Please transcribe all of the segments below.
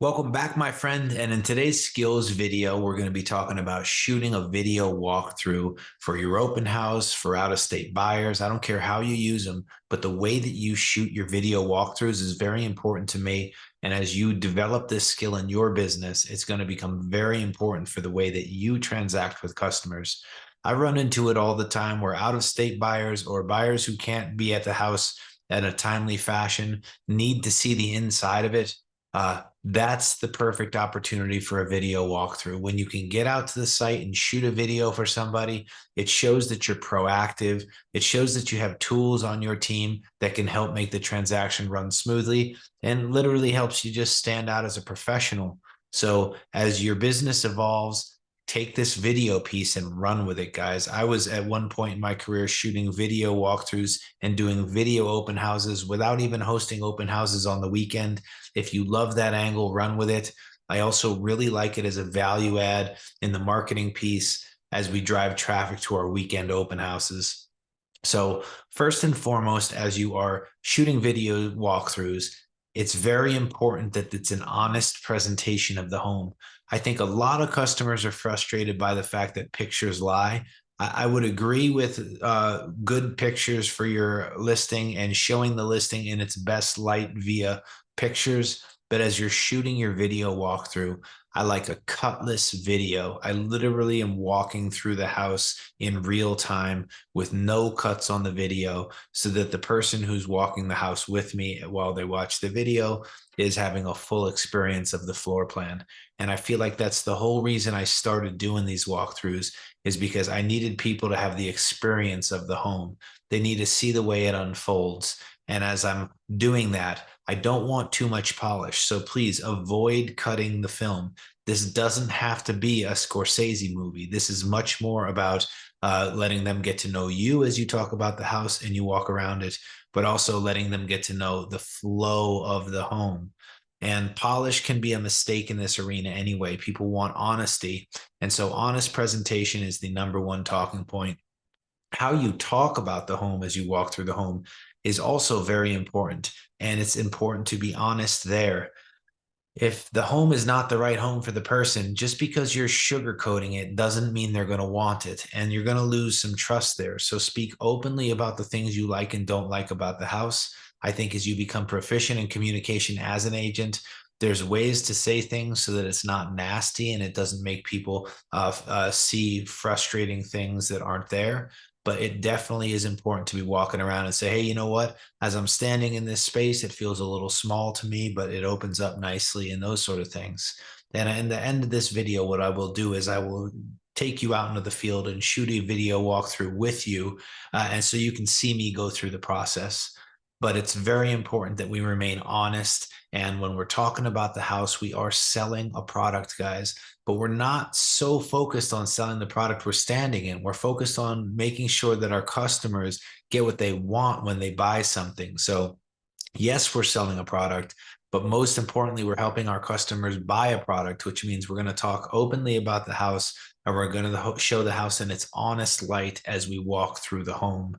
Welcome back, my friend. And in today's skills video, we're going to be talking about shooting a video walkthrough for your open house, for out of state buyers. I don't care how you use them, but the way that you shoot your video walkthroughs is very important to me. And as you develop this skill in your business, it's going to become very important for the way that you transact with customers. I run into it all the time where out of state buyers or buyers who can't be at the house at a timely fashion need to see the inside of it. That's the perfect opportunity for a video walkthrough. When you can get out to the site and shoot a video for somebody, it shows that you're proactive. It shows that you have tools on your team that can help make the transaction run smoothly and literally helps you just stand out as a professional. So as your business evolves, take this video piece and run with it, guys. I was at one point in my career shooting video walkthroughs and doing video open houses without even hosting open houses on the weekend. If you love that angle, run with it. I also really like it as a value add in the marketing piece as we drive traffic to our weekend open houses. So first and foremost, as you are shooting video walkthroughs, it's very important that it's an honest presentation of the home. I think a lot of customers are frustrated by the fact that pictures lie. I would agree with good pictures for your listing and showing the listing in its best light via pictures. But as you're shooting your video walkthrough, I like a cutless video. I literally am walking through the house in real time with no cuts on the video so that the person who's walking the house with me while they watch the video is having a full experience of the floor plan. And I feel like that's the whole reason I started doing these walkthroughs is because I needed people to have the experience of the home. They need to see the way it unfolds. And as I'm doing that, I don't want too much polish. So please avoid cutting the film. This doesn't have to be a Scorsese movie. This is much more about letting them get to know you as you talk about the house and you walk around it, but also letting them get to know the flow of the home. And polish can be a mistake in this arena anyway. People want honesty. And so, honest presentation is the number one talking point. How you talk about the home as you walk through the home is also very important. And it's important to be honest there. If the home is not the right home for the person, just because you're sugarcoating it doesn't mean they're going to want it. And you're going to lose some trust there. So speak openly about the things you like and don't like about the house. I think as you become proficient in communication as an agent, there's ways to say things so that it's not nasty and it doesn't make people see frustrating things that aren't there. But it definitely is important to be walking around and say, hey, you know what? As I'm standing in this space, it feels a little small to me, but it opens up nicely and those sort of things. And in the end of this video, what I will do is I will take you out into the field and shoot a video walkthrough with you. And so you can see me go through the process. But it's very important that we remain honest. And when we're talking about the house, we are selling a product, guys, but we're not so focused on selling the product we're standing in. We're focused on making sure that our customers get what they want when they buy something. So, yes, we're selling a product, but most importantly, we're helping our customers buy a product, which means we're going to talk openly about the house and we're going to show the house in its honest light as we walk through the home.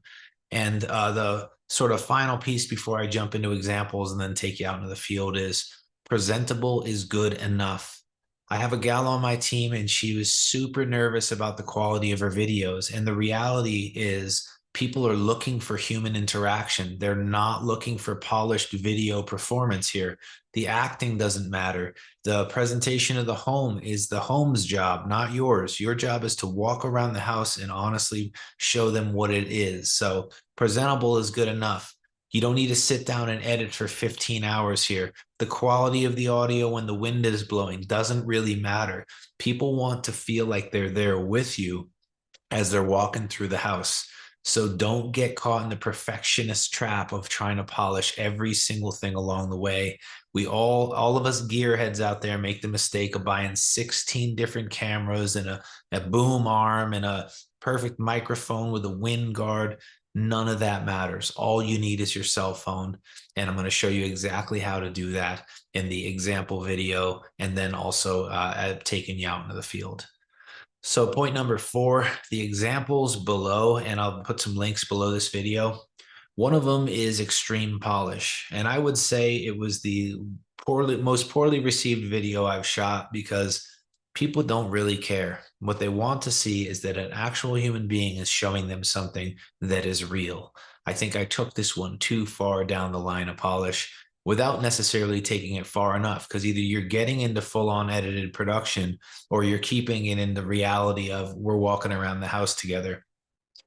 And the sort of final piece before I jump into examples and then take you out into the field is presentable is good enough. I have a gal on my team and she was super nervous about the quality of her videos. And the reality is, people are looking for human interaction. They're not looking for polished video performance here. The acting doesn't matter. The presentation of the home is the home's job, not yours. Your job is to walk around the house and honestly show them what it is. So presentable is good enough. You don't need to sit down and edit for 15 hours here. The quality of the audio when the wind is blowing doesn't really matter. People want to feel like they're there with you as they're walking through the house. So don't get caught in the perfectionist trap of trying to polish every single thing along the way. We all of us gearheads out there make the mistake of buying 16 different cameras and a boom arm and a perfect microphone with a wind guard. None of that matters. All you need is your cell phone. And I'm going to show you exactly how to do that in the example video and then also taking you out into the field. So point number 4, the examples below, and I'll put some links below this video. One of them is extreme polish. And I would say it was the most poorly received video I've shot because people don't really care. What they want to see is that an actual human being is showing them something that is real. I think I took this one too far down the line of polish without necessarily taking it far enough, because either you're getting into full on edited production or you're keeping it in the reality of we're walking around the house together.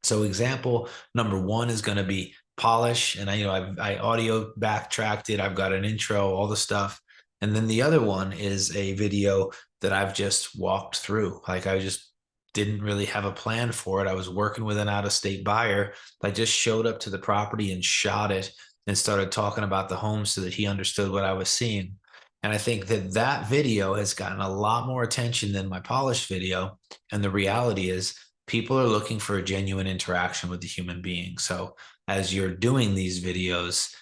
So example number one is going to be polish, and I audio backtracked it. I've got an intro, all the stuff, and then the other one is a video that I've just walked through. Like I just didn't really have a plan for it. I was working with an out of state buyer. I just showed up to the property and shot it and started talking about the home so that he understood what I was seeing. And I think that that video has gotten a lot more attention than my polished video. And the reality is, people are looking for a genuine interaction with the human being. So as you're doing these videos,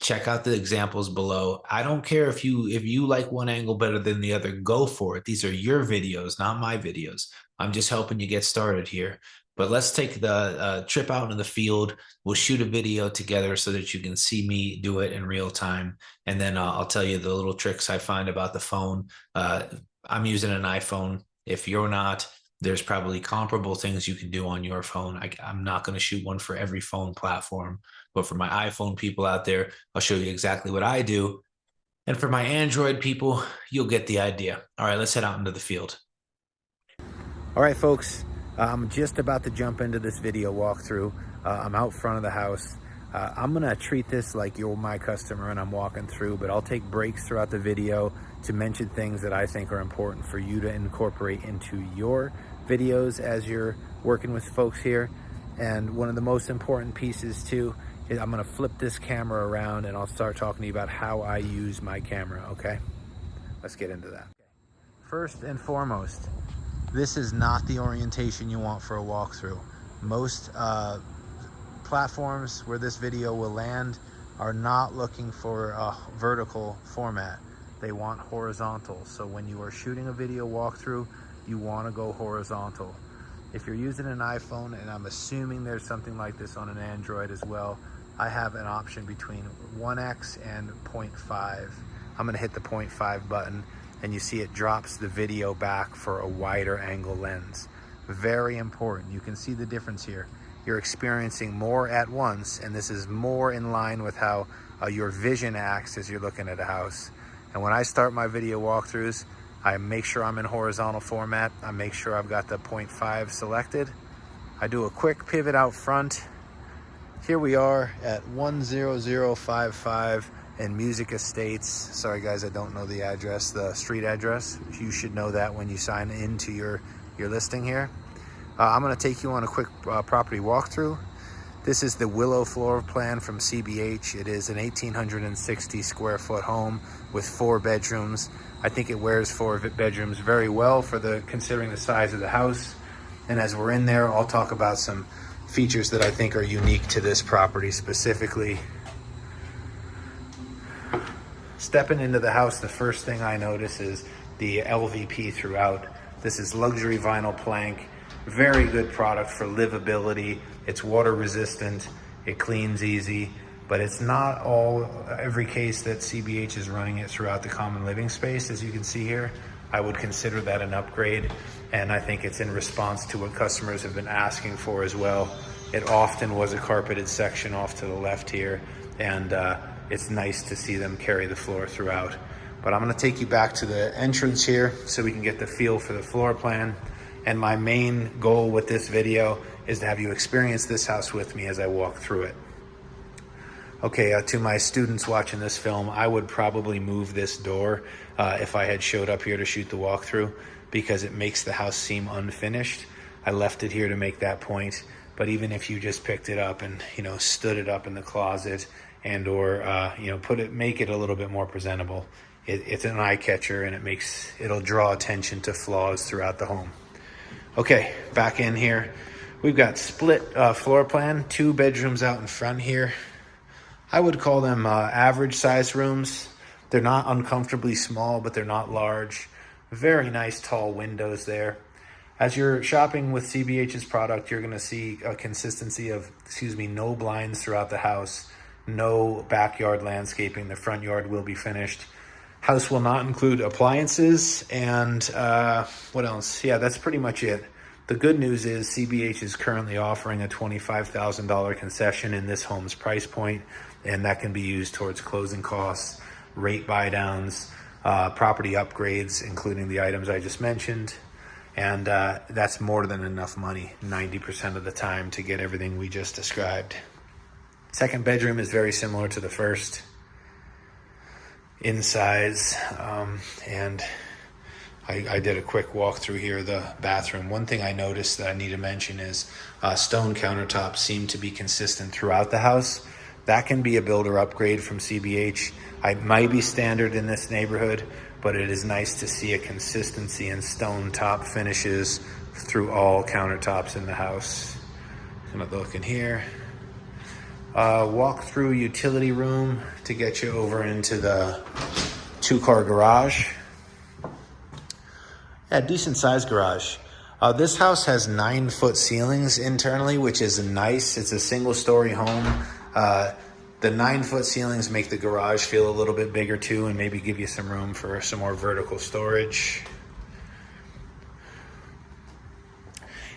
check out the examples below. I don't care if you like one angle better than the other, go for it. These are your videos, not my videos. I'm just helping you get started here. But let's take the trip out into the field. We'll shoot a video together so that you can see me do it in real time. And then I'll tell you the little tricks I find about the phone. I'm using an iPhone. If you're not, there's probably comparable things you can do on your phone. I'm not going to shoot one for every phone platform, but for my iPhone people out there, I'll show you exactly what I do. And for my Android people, you'll get the idea. All right, let's head out into the field. All right, folks, I'm just about to jump into this video walkthrough. I'm out front of the house. I'm gonna treat this like you're my customer and I'm walking through, but I'll take breaks throughout the video to mention things that I think are important for you to incorporate into your videos as you're working with folks here. And one of the most important pieces too is I'm gonna flip this camera around and I'll start talking to you about how I use my camera, okay? Let's get into that. First and foremost, this is not the orientation you want for a walkthrough. Most platforms where this video will land are not looking for a vertical format. They want horizontal. So when you are shooting a video walkthrough, you want to go horizontal. If you're using an iPhone, and I'm assuming there's something like this on an Android as well, I have an option between 1x and 0.5. I'm going to hit the 0.5 button, and you see it drops the video back for a wider angle lens. Very important. You can see the difference here. You're experiencing more at once, and this is more in line with how your vision acts as you're looking at a house. And when I start my video walkthroughs, I make sure I'm in horizontal format. I make sure I've got the 0.5 selected. I do a quick pivot out front. Here we are at 10055 in Music Estates. Sorry guys, I don't know the address, the street address. You should know that when you sign into your listing here. I'm gonna take you on a quick property walkthrough. This is the Willow floor plan from CBH. It is an 1,860 square foot home with 4 bedrooms. I think it wears 4 bedrooms very well for considering the size of the house. And as we're in there, I'll talk about some features that I think are unique to this property specifically. Stepping into the house, the first thing I notice is the LVP throughout. This is luxury vinyl plank. Very good product for livability. It's water resistant, it cleans easy, but it's not every case that CBH is running it throughout the common living space. As you can see here, I would consider that an upgrade, and I think it's in response to what customers have been asking for as well. It often was a carpeted section off to the left here, and it's nice to see them carry the floor throughout. But I'm gonna take you back to the entrance here so we can get the feel for the floor plan. And my main goal with this video is to have you experience this house with me as I walk through it. Okay, to my students watching this film, I would probably move this door if I had showed up here to shoot the walkthrough, because it makes the house seem unfinished. I left it here to make that point, but even if you just picked it up and stood it up in the closet and or make it a little bit more presentable, it's an eye catcher, and it'll draw attention to flaws throughout the home. Okay, back in here, we've got split floor plan, 2 bedrooms out in front here. I would call them average size rooms. They're not uncomfortably small, but they're not large. Very nice tall windows there. As you're shopping with CBH's product, you're gonna see a consistency of, no blinds throughout the house, no backyard landscaping. The front yard will be finished. House will not include appliances. And what else? Yeah, that's pretty much it. The good news is CBH is currently offering a $25,000 concession in this home's price point, and that can be used towards closing costs, rate buy downs, property upgrades, including the items I just mentioned. And that's more than enough money 90% of the time to get everything we just described. Second bedroom is very similar to the first in size, and I did a quick walk through here of the bathroom. One thing I noticed that I need to mention is stone countertops seem to be consistent throughout the house. That can be a builder upgrade from CBH. It might be standard in this neighborhood, but it is nice to see a consistency in stone top finishes through all countertops in the house. I'm gonna look in here. Walk through utility room to get you over into the 2-car garage. Yeah, decent sized garage. This house has 9-foot ceilings internally, which is nice. It's a single-story home. The 9-foot ceilings make the garage feel a little bit bigger too, and maybe give you some room for some more vertical storage.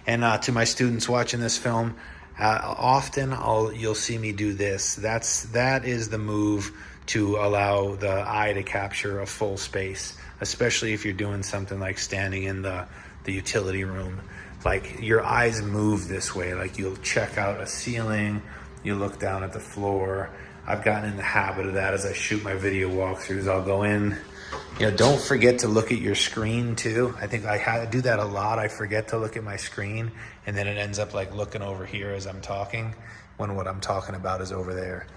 And to my students watching this film, often you'll see me do this. That is the move to allow the eye to capture a full space, especially if you're doing something like standing in the utility room. Like, your eyes move this way. Like, you'll check out a ceiling, you look down at the floor. I've gotten in the habit of that as I shoot my video walkthroughs. I'll go in. Don't forget to look at your screen too. I think I do that a lot. I forget to look at my screen, and then it ends up like looking over here as I'm talking, when what I'm talking about is over there.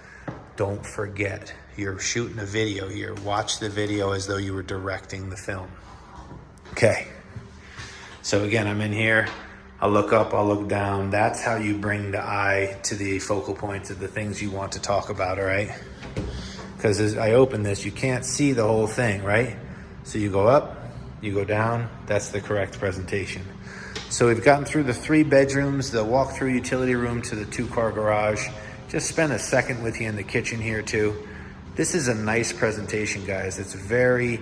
Don't forget, you're shooting a video here. Watch the video as though you were directing the film. Okay. So again, I'm in here. I'll look up, I'll look down. That's how you bring the eye to the focal points of the things you want to talk about, all right? Because as I open this, you can't see the whole thing, right? So you go up, you go down. That's the correct presentation. So we've gotten through the 3 bedrooms, the walk-through utility room to the 2-car garage. Just spend a second with you in the kitchen here too. This is a nice presentation, guys. It's very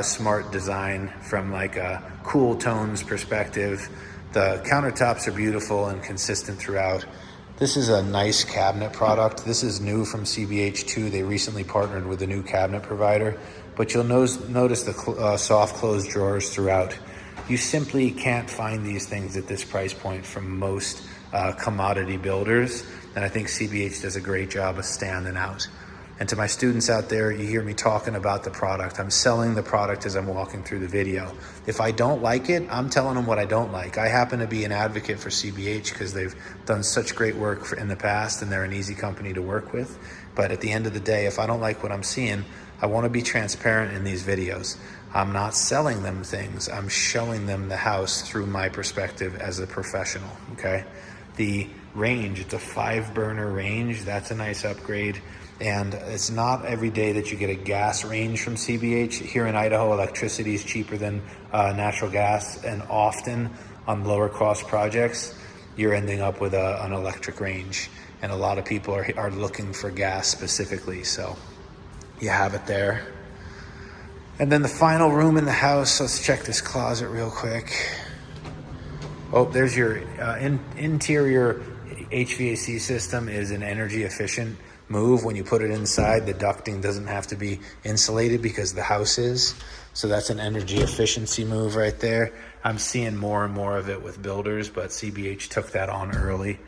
smart design from like a cool tones perspective. The countertops are beautiful and consistent throughout. This is a nice cabinet product. This is new from CBH too. They recently partnered with a new cabinet provider, but you'll notice the soft close drawers throughout. You simply can't find these things at this price point from most commodity builders, and I think CBH does a great job of standing out. And to my students out there, you hear me talking about the product. I'm selling the product as I'm walking through the video. If I don't like it, I'm telling them what I don't like. I happen to be an advocate for CBH because they've done such great work in the past, and they're an easy company to work with. But at the end of the day, if I don't like what I'm seeing, I want to be transparent in these videos. I'm not selling them things. I'm showing them the house through my perspective as a professional, okay? The range, it's a 5-burner range. That's a nice upgrade. And it's not every day that you get a gas range from CBH. Here in Idaho, electricity is cheaper than natural gas, and often on lower cost projects, you're ending up with an electric range. And a lot of people are looking for gas specifically, so you have it there. And then the final room in the house, let's check this closet real quick. Oh, there's your interior HVAC system is an energy efficient move. When you put it inside, the ducting doesn't have to be insulated because the house is. So that's an energy efficiency move right there. I'm seeing more and more of it with builders, but CBH took that on early.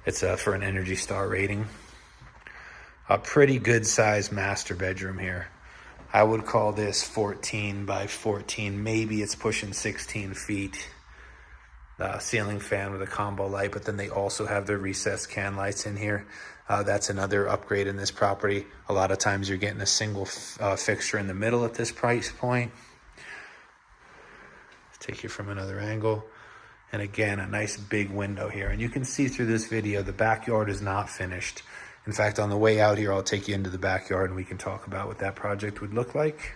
It's for an Energy Star rating. A pretty good sized master bedroom here. I would call this 14 by 14. Maybe it's pushing 16 feet. Ceiling fan with a combo light, but then they also have their recessed can lights in here. That's another upgrade in this property. A lot of times you're getting a single fixture in the middle at this price point. Take you from another angle. And again, a nice big window here. And you can see through this video, the backyard is not finished. In fact, on the way out here, I'll take you into the backyard and we can talk about what that project would look like.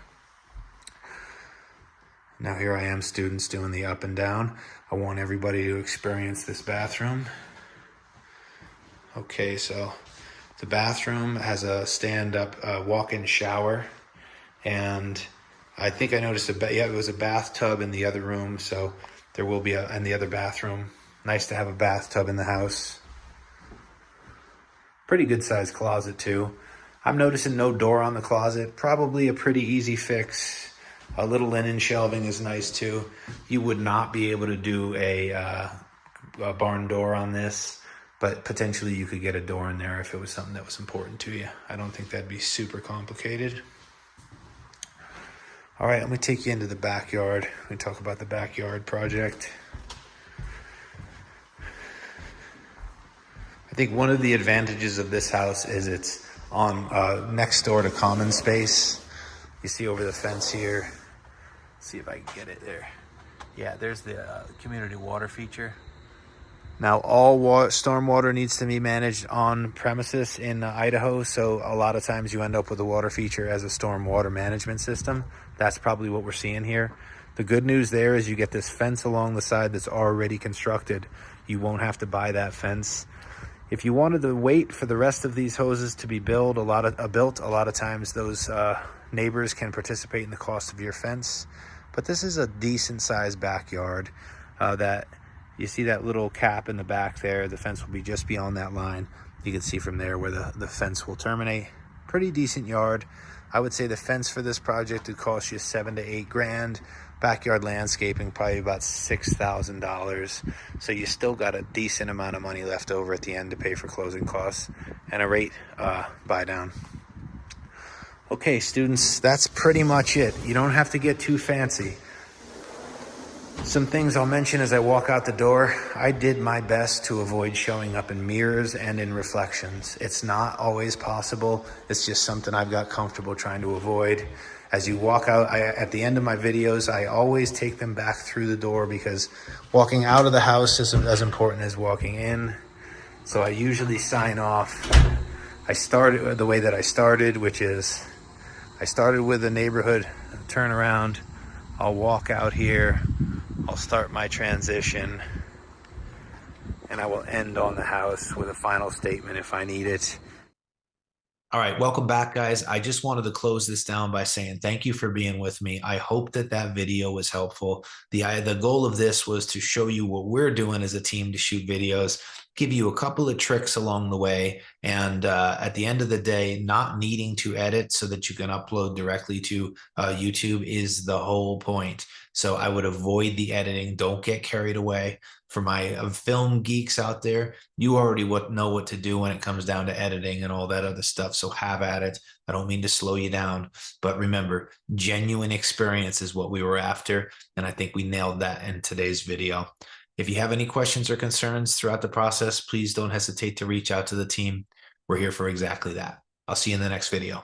Now here I am, students, doing the up and down. I want everybody to experience this bathroom. Okay, so the bathroom has a stand-up walk-in shower, and I think I noticed yeah, it was a bathtub in the other room, so there will be in the other bathroom. Nice to have a bathtub in the house. Pretty good sized closet too. I'm noticing no door on the closet. Probably a pretty easy fix. A little linen shelving is nice too. You would not be able to do a barn door on this, but potentially you could get a door in there if it was something that was important to you. I don't think that'd be super complicated. All right, let me take you into the backyard. We talk about the backyard project. I think one of the advantages of this house is it's on next door to common space. You see over the fence here. Let's see if I can get it there. Yeah, there's the community water feature. Now, all stormwater needs to be managed on premises in Idaho, so a lot of times you end up with a water feature as a storm water management system. That's probably what we're seeing here. The good news there is you get this fence along the side that's already constructed. You won't have to buy that fence. If you wanted to wait for the rest of these hoses to be built, a lot of times those neighbors can participate in the cost of your fence. But this is a decent sized backyard that you see that little cap in the back there. The fence will be just beyond that line. You can see from there where the fence will terminate. Pretty decent yard. I would say the fence for this project would cost you $7 to $8 grand. Backyard landscaping, probably about $6,000. So you still got a decent amount of money left over at the end to pay for closing costs and a rate buy down. Okay, students, that's pretty much it. You don't have to get too fancy. Some things I'll mention as I walk out the door. I did my best to avoid showing up in mirrors and in reflections. It's not always possible. It's just something I've got comfortable trying to avoid. As you walk out, at the end of my videos, I always take them back through the door because walking out of the house is as important as walking in. So I usually sign off. I started the way that I started, which is I started with the neighborhood, turn around, I'll walk out here, I'll start my transition, and I will end on the house with a final statement if I need it. All right, welcome back, guys. I just wanted to close this down by saying thank you for being with me. I hope that video was helpful. The goal of this was to show you what we're doing as a team to shoot videos, give you a couple of tricks along the way, and at the end of the day, not needing to edit so that you can upload directly to YouTube is the whole point. So I would avoid the editing. Don't get carried away. For my film geeks out there, you already know what to do when it comes down to editing and all that other stuff. So have at it. I don't mean to slow you down, but remember, genuine experience is what we were after. And I think we nailed that in today's video. If you have any questions or concerns throughout the process, please don't hesitate to reach out to the team. We're here for exactly that. I'll see you in the next video.